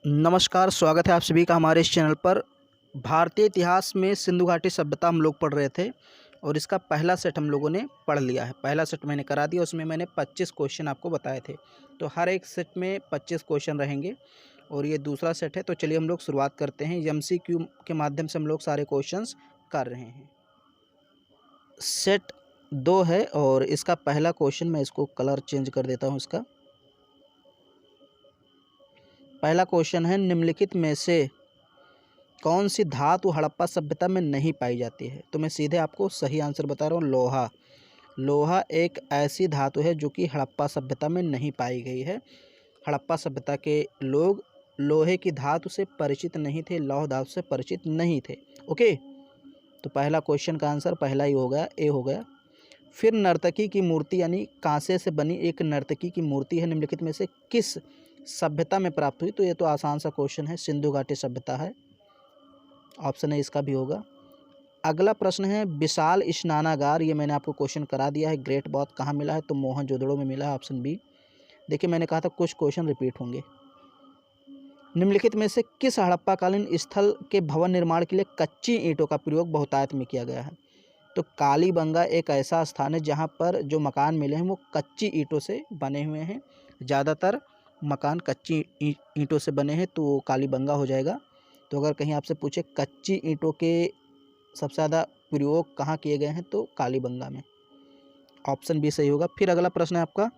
नमस्कार, स्वागत है आप सभी का हमारे इस चैनल पर। भारतीय इतिहास में सिंधु घाटी सभ्यता हम लोग पढ़ रहे थे और इसका पहला सेट हम लोगों ने पढ़ लिया है। पहला सेट मैंने करा दिया, उसमें मैंने 25 क्वेश्चन आपको बताए थे। तो हर एक सेट में 25 क्वेश्चन रहेंगे और ये दूसरा सेट है। तो चलिए हम लोग शुरुआत करते हैं। MCQ के माध्यम से हम लोग सारे क्वेश्चंस कर रहे हैं। सेट 2 है और इसका पहला क्वेश्चन, मैं इसको कलर चेंज कर देता हूँ। इसका पहला क्वेश्चन है, निम्नलिखित में से कौन सी धातु हड़प्पा सभ्यता में नहीं पाई जाती है? तो मैं सीधे आपको सही आंसर बता रहा हूँ, लोहा। लोहा एक ऐसी धातु है जो कि हड़प्पा सभ्यता में नहीं पाई गई है। हड़प्पा सभ्यता के लोग लोहे की धातु से परिचित नहीं थे, लौह धातु से परिचित नहीं थे। ओके, तो पहला क्वेश्चन का आंसर पहला ही हो गया, ए हो गया। फिर नर्तकी की मूर्ति यानी कांसे से बनी एक नर्तकी की मूर्ति है, निम्नलिखित में से किस सभ्यता में प्राप्त हुई? तो ये तो आसान सा क्वेश्चन है, सिंधु घाटी सभ्यता है। ऑप्शन है इसका भी होगा। अगला प्रश्न है, विशाल स्नानागार, ये मैंने आपको क्वेश्चन करा दिया है। ग्रेट बॉथ कहाँ मिला है? तो मोहनजोदड़ो में मिला है, ऑप्शन बी। देखिए मैंने कहा था कुछ क्वेश्चन रिपीट होंगे। निम्नलिखित में से किस हड़प्पाकालीन स्थल के भवन निर्माण के लिए कच्ची ईंटों का प्रयोग बहुतायत में किया गया है? तो कालीबंगा एक ऐसा स्थान है जहाँ पर जो मकान मिले हैं वो कच्ची ईंटों से बने हुए हैं। ज़्यादातर मकान कच्ची ईंटों से बने हैं, तो कालीबंगा हो जाएगा। तो अगर कहीं आपसे पूछे कच्ची ईंटों के सबसे ज़्यादा प्रयोग कहाँ किए गए हैं, तो कालीबंगा में, ऑप्शन बी सही होगा। फिर अगला प्रश्न है आपका,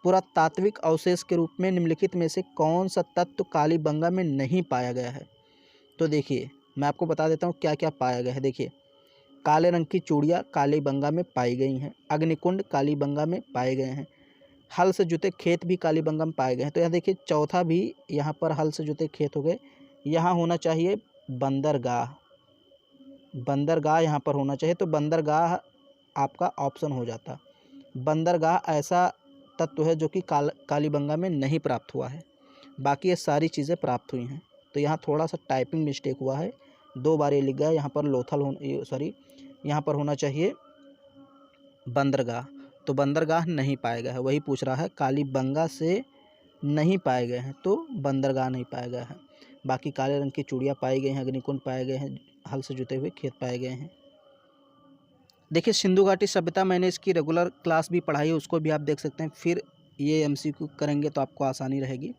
पुरातात्विक अवशेष के रूप में निम्नलिखित में से कौन सा तत्व कालीबंगा में नहीं पाया गया है? तो देखिए मैं आपको बता देता हूँ क्या क्या पाया गया है। देखिए, काले रंग की चूड़ियाँ कालीबंगा में पाई गई हैं, अग्निकुंड कालीबंगा में पाए गए हैं, हल से जुते खेत भी कालीबंगा में पाए गए हैं। तो यहाँ देखिए चौथा भी यहाँ पर हल से जुते खेत हो गए। यहाँ होना चाहिए बंदरगाह, बंदरगाह यहाँ पर होना चाहिए, तो बंदरगाह आपका ऑप्शन हो जाता। बंदरगाह ऐसा तत्व है जो कि कालीबंगा में नहीं प्राप्त हुआ है, बाकी ये सारी चीज़ें प्राप्त हुई हैं। तो यहाँ थोड़ा सा टाइपिंग मिस्टेक हुआ है, 2 बार ये लिख गया। यहाँ पर यहाँ पर होना चाहिए बंदरगाह, तो बंदरगाह नहीं पाया गया है। वही पूछ रहा है, कालीबंगा से नहीं पाए गए हैं, तो बंदरगाह नहीं पाया गया है। बाकी काले रंग की चूड़ियाँ पाई गई हैं, अग्निकुंड पाए गए हैं, हल से जुते हुए खेत पाए गए हैं। देखिए सिंधु घाटी सभ्यता मैंने इसकी रेगुलर क्लास भी पढ़ाई है, उसको भी आप देख सकते हैं। फिर ये MCQ करेंगे तो आपको आसानी रहेगी।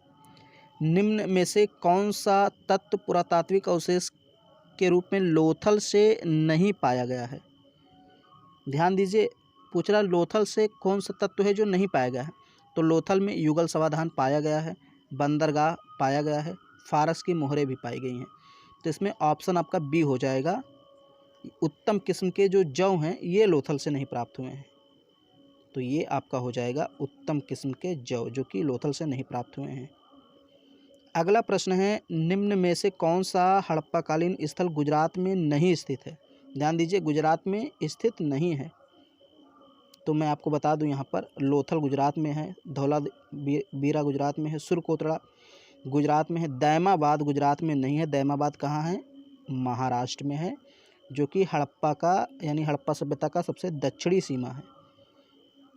निम्न में से कौन सा तत्व पुरातात्विक अवशेष के रूप में लोथल से नहीं पाया गया है? ध्यान दीजिए, पूछ रहा लोथल से कौन सा तत्व है जो नहीं पाया गया है? तो लोथल में युगल समाधान पाया गया है, बंदरगाह पाया गया है, फारस की मोहरें भी पाई गई हैं। तो इसमें ऑप्शन आपका बी हो जाएगा। उत्तम किस्म के जो जौ हैं ये लोथल से नहीं प्राप्त हुए हैं, तो ये आपका हो जाएगा उत्तम किस्म के जौ जो कि लोथल से नहीं प्राप्त हुए हैं। अगला प्रश्न है, निम्न में से कौन सा हड़प्पाकालीन स्थल गुजरात में नहीं स्थित है? ध्यान दीजिए, गुजरात में स्थित नहीं है। तो मैं आपको बता दूं, यहाँ पर लोथल गुजरात में है, धौलावीरा गुजरात में है, सुरकोतड़ा गुजरात में है, दैमाबाद गुजरात में नहीं है। दैमाबाद कहाँ है? महाराष्ट्र में है, जो कि हड़प्पा का यानी हड़प्पा सभ्यता का सबसे दक्षिणी सीमा है।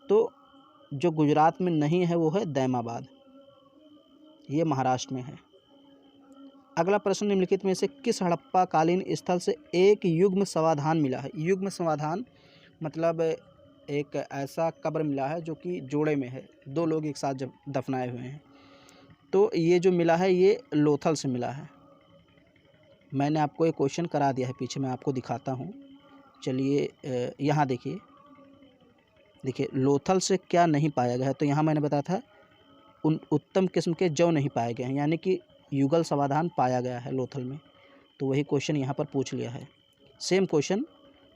तो जो गुजरात में नहीं है वो है दैमाबाद, ये महाराष्ट्र में है। अगला प्रश्न, निम्नलिखित में से किस हड़प्पा कालीन स्थल से एक युग्म समाधान मिला है? युग्म समाधान मतलब एक ऐसा कब्र मिला है जो कि जोड़े में है, 2 लोग एक साथ जब दफनाए हुए हैं। तो ये जो मिला है ये लोथल से मिला है। मैंने आपको एक क्वेश्चन करा दिया है पीछे, मैं आपको दिखाता हूँ। चलिए यहाँ देखिए, लोथल से क्या नहीं पाया गया है? तो यहाँ मैंने बताया था उत्तम किस्म के जौ नहीं पाए गए हैं, यानी कि युगल समाधान पाया गया है लोथल में। तो वही क्वेश्चन यहाँ पर पूछ लिया है, सेम क्वेश्चन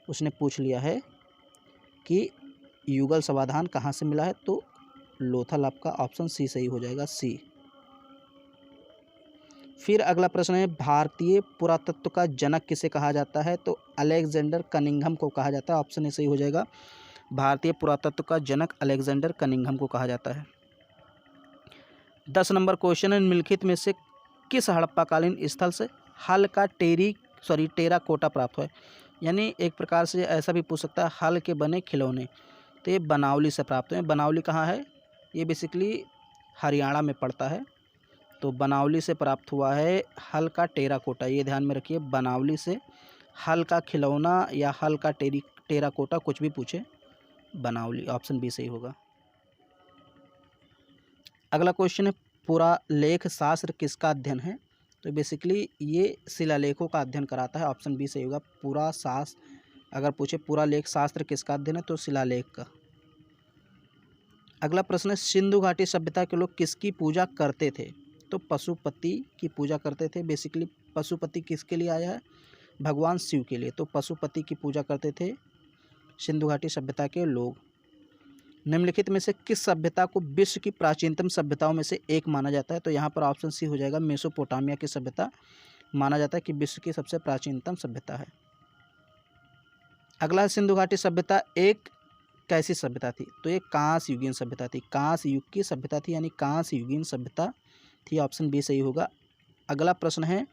उसने पूछ लिया है कि युगल समाधान कहाँ से मिला है? तो लोथल, आपका ऑप्शन सी सही हो जाएगा, सी। फिर अगला प्रश्न है, भारतीय पुरातत्व का जनक किसे कहा जाता है? तो अलेक्जेंडर कनिंघम को कहा जाता है, ऑप्शन ए सही हो जाएगा। भारतीय पुरातत्व का जनक अलेक्जेंडर कनिंघम को कहा जाता है। 10 नंबर क्वेश्चन है, निम्नलिखित में से किस हड़प्पाकालीन स्थल से हल का टेराकोटा प्राप्त हुआ है? यानी एक प्रकार से ऐसा भी पूछ सकता है, हल के बने खिलौने। तो ये बनावली से प्राप्त हुए। बनावली कहाँ है? ये बेसिकली हरियाणा में पड़ता है। तो बनावली से प्राप्त हुआ है हल्का टेराकोटा। ये ध्यान में रखिए, बनावली से हल्का खिलौना या हल्का टेराकोटा, कुछ भी पूछे बनावली, ऑप्शन बी सही होगा। अगला क्वेश्चन है पुरालेख शास्त्र किसका अध्ययन है? तो बेसिकली ये शिलालेखों का अध्ययन कराता है, ऑप्शन बी सही होगा। पूरा शास्त्र अगर पूछे पुरालेख शास्त्र किसका अध्ययन है तो शिलालेख का। अगला प्रश्न है सिंधु घाटी सभ्यता के लोग किसकी पूजा करते थे? तो पशुपति की पूजा करते थे। बेसिकली पशुपति किसके लिए आया है? भगवान शिव के लिए। तो पशुपति की पूजा करते थे सिंधु घाटी सभ्यता के लोग। निम्नलिखित में से किस सभ्यता को विश्व की प्राचीनतम सभ्यताओं में से एक माना जाता है? तो यहाँ पर ऑप्शन सी हो जाएगा, मेसोपोटामिया की सभ्यता माना जाता है कि विश्व की सबसे प्राचीनतम सभ्यता है। अगला सिंधु घाटी सभ्यता एक कैसी सभ्यता थी? तो ये कांस्य युगीन सभ्यता थी। कांस्य युग की सभ्यता थी, यानी कांस्य युगीन सभ्यता थी, ऑप्शन बी सही होगा। अगला प्रश्न है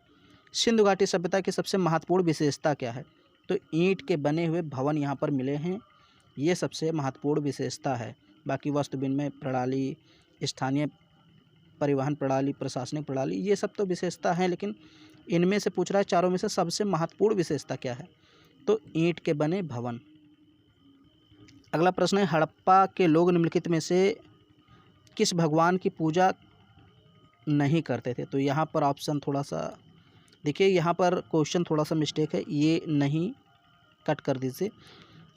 सिंधु घाटी सभ्यता की सबसे महत्वपूर्ण विशेषता क्या है? तो ईंट के बने हुए भवन यहाँ पर मिले हैं, ये सबसे महत्वपूर्ण विशेषता है। बाकी वस्तु विनिमय प्रणाली, स्थानीय परिवहन प्रणाली, प्रशासनिक प्रणाली, ये सब तो विशेषता हैं, लेकिन इनमें से पूछ रहा है चारों में से सबसे महत्वपूर्ण विशेषता क्या है? तो ईंट के बने भवन। अगला प्रश्न है हड़प्पा के लोग निम्नलिखित में से किस भगवान की पूजा नहीं करते थे? तो यहाँ पर ऑप्शन थोड़ा सा देखिए, यहाँ पर क्वेश्चन थोड़ा सा मिस्टेक है, ये नहीं कट कर दीजिए।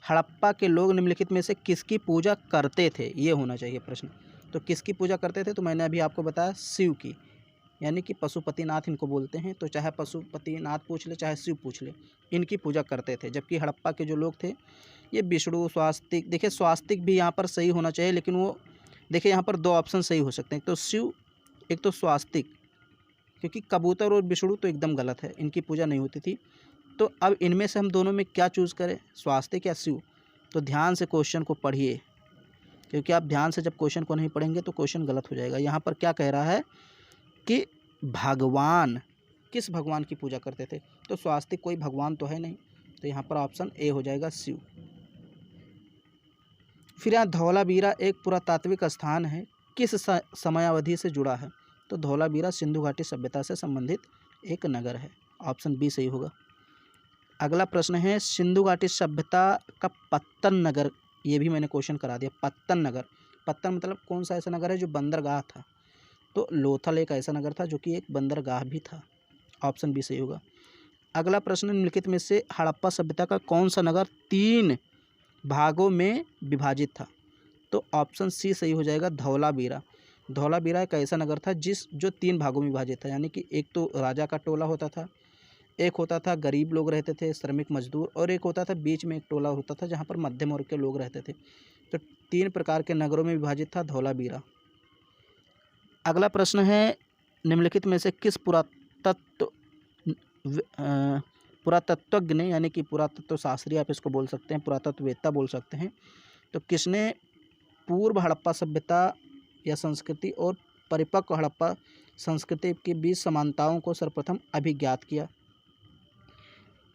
हड़प्पा के लोग निम्नलिखित में से किसकी पूजा करते थे, ये होना चाहिए प्रश्न। तो किसकी पूजा करते थे? तो मैंने अभी आपको बताया शिव की, यानी कि पशुपतिनाथ इनको बोलते हैं। तो चाहे पशुपतिनाथ पूछ ले चाहे शिव पूछ ले, इनकी पूजा करते थे। जबकि हड़प्पा के जो लोग थे ये विष्णु, स्वास्तिक, देखिए स्वास्तिक भी यहाँ पर सही होना चाहिए, लेकिन वो देखिए यहाँ पर दो ऑप्शन सही हो सकते हैं, एक तो शिव, एक तो स्वास्तिक, क्योंकि कबूतर और विष्णु तो एकदम गलत है, इनकी पूजा नहीं होती थी। तो अब इनमें से हम दोनों में क्या चूज़ करें, स्वास्तिक या शिव? तो ध्यान से क्वेश्चन को पढ़िए, क्योंकि आप ध्यान से जब क्वेश्चन को नहीं पढ़ेंगे तो क्वेश्चन गलत हो जाएगा। यहाँ पर क्या कह रहा है कि भगवान, किस भगवान की पूजा करते थे? तो स्वास्तिक कोई भगवान तो है नहीं, तो यहाँ पर ऑप्शन ए हो जाएगा, शिव। फिर यहाँ धौलावीरा एक पुरातात्विक स्थान है, किस समयावधि से जुड़ा है? तो धौलावीरा सिंधु घाटी सभ्यता से संबंधित एक नगर है, ऑप्शन बी सही होगा। अगला प्रश्न है सिंधु घाटी सभ्यता का पत्तन नगर, ये भी मैंने क्वेश्चन करा दिया। पत्तन नगर, पत्तन मतलब कौन सा ऐसा नगर है जो बंदरगाह था? तो लोथल एक ऐसा नगर था जो कि एक बंदरगाह भी था, ऑप्शन बी सही होगा। अगला प्रश्न निम्नलिखित में से हड़प्पा सभ्यता का कौन सा नगर 3 भागों में विभाजित था? तो ऑप्शन सी सही हो जाएगा, धौलावीरा। धौलावीरा एक ऐसा नगर था जो 3 भागों में विभाजित था, यानी कि एक तो राजा का टोला होता था, एक होता था गरीब लोग रहते थे, श्रमिक मजदूर, और एक होता था बीच में एक टोला होता था जहाँ पर मध्यम वर्ग के लोग रहते थे। तो 3 प्रकार के नगरों में विभाजित था धौलावीरा। अगला प्रश्न है निम्नलिखित में से किस पुरातत्वज्ञ ने, यानी कि पुरातत्व शास्त्री आप इसको बोल सकते हैं, पुरातत्ववेत्ता बोल सकते हैं, तो किसने पूर्व हड़प्पा सभ्यता या संस्कृति और परिपक्व हड़प्पा संस्कृति के बीच समानताओं को सर्वप्रथम अभिज्ञात किया?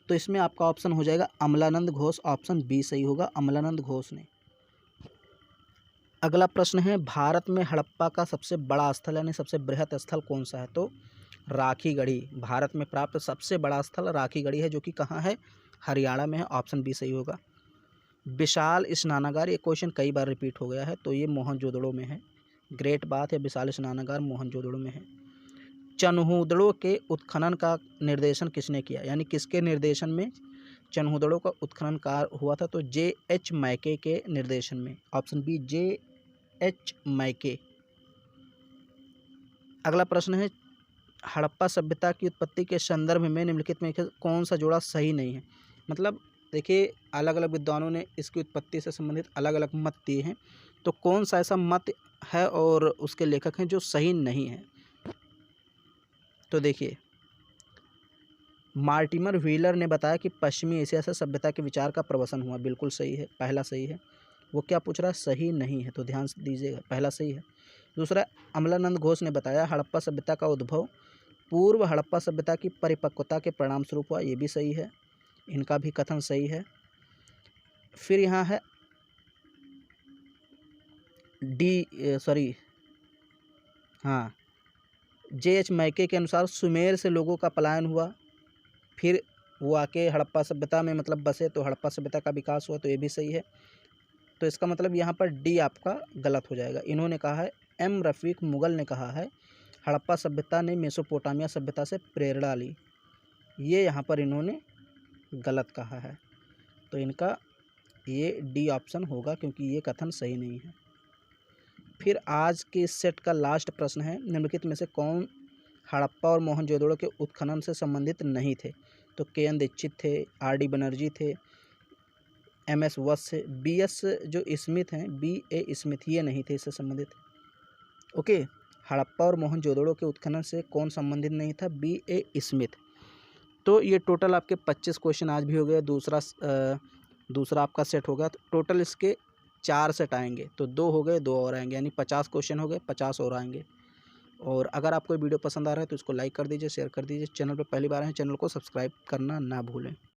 तो इसमें आपका ऑप्शन हो जाएगा अमलानंद घोष, ऑप्शन बी सही होगा, अमलानंद घोष ने। अगला प्रश्न है भारत में हड़प्पा का सबसे बड़ा स्थल यानी सबसे बृहत स्थल कौन सा है? तो राखीगढ़ी, भारत में प्राप्त सबसे बड़ा स्थल राखीगढ़ी है, जो कि कहाँ है? हरियाणा में है, ऑप्शन बी सही होगा। विशाल स्नानागार, ये क्वेश्चन कई बार रिपीट हो गया है, तो ये मोहनजोदड़ो में है। ग्रेट बात है, विशाल स्नानागार मोहनजोदड़ो में है। चनहूदड़ो के उत्खनन का निर्देशन किसने किया, यानी किसके निर्देशन में चनहूदड़ो का उत्खनन कार्य हुआ था? तो J.H. मैके के निर्देशन में, ऑप्शन बी J.H. मैके। अगला प्रश्न है हड़प्पा सभ्यता की उत्पत्ति के संदर्भ में निम्नलिखित में कौन सा जोड़ा सही नहीं है? मतलब देखिए अलग अलग विद्वानों ने इसकी उत्पत्ति से संबंधित अलग अलग मत दिए हैं, तो कौन सा ऐसा मत है और उसके लेखक हैं जो सही नहीं है? तो देखिए मार्टिमर व्हीलर ने बताया कि पश्चिमी एशिया से सभ्यता के विचार का प्रवसन हुआ, बिल्कुल सही है, पहला सही है। वो क्या पूछ रहा है? सही नहीं है, तो ध्यान से दीजिएगा, पहला सही है। दूसरा, अमलानंद घोष ने बताया हड़प्पा सभ्यता का उद्भव पूर्व हड़प्पा सभ्यता की परिपक्वता के परिणाम स्वरूप हुआ, ये भी सही है, इनका भी कथन सही है। फिर यहाँ है J.H. मैके के अनुसार सुमेर से लोगों का पलायन हुआ, फिर वो आके हड़प्पा सभ्यता में मतलब बसे, तो हड़प्पा सभ्यता का विकास हुआ, तो ये भी सही है। तो इसका मतलब यहाँ पर डी आपका गलत हो जाएगा। इन्होंने कहा है, एम रफ़ीक मुगल ने कहा है, हड़प्पा सभ्यता ने मेसोपोटामिया सभ्यता से प्रेरणा ली। ये यहाँ पर इन्होंने गलत कहा है, तो इनका ये डी ऑप्शन होगा, क्योंकि ये कथन सही नहीं है। फिर आज के इस सेट का लास्ट प्रश्न है, निम्नलिखित में से कौन हड़प्पा और मोहनजोदड़ो के उत्खनन से संबंधित नहीं थे? तो के.एन. दीक्षित थे, आर.डी. बनर्जी थे, एम.एस. वत्स, बी.एस. जो स्मिथ हैं, बी.ए. स्मिथ, ये नहीं थे इससे संबंधित। ओके, हड़प्पा और मोहनजोदड़ो के उत्खनन से कौन संबंधित नहीं था? बी.ए. स्मिथ। तो ये टोटल आपके 25 क्वेश्चन आज भी हो गए, दूसरा आपका सेट हो गया। तो टोटल इसके 4 सेट आएंगे, तो 2 हो गए, 2 और आएंगे, यानी 50 क्वेश्चन हो गए, 50 और आएंगे। और अगर आपको वीडियो पसंद आ रहा है तो इसको लाइक कर दीजिए, शेयर कर दीजिए। चैनल पर पहली बार है, चैनल को सब्सक्राइब करना ना भूलें।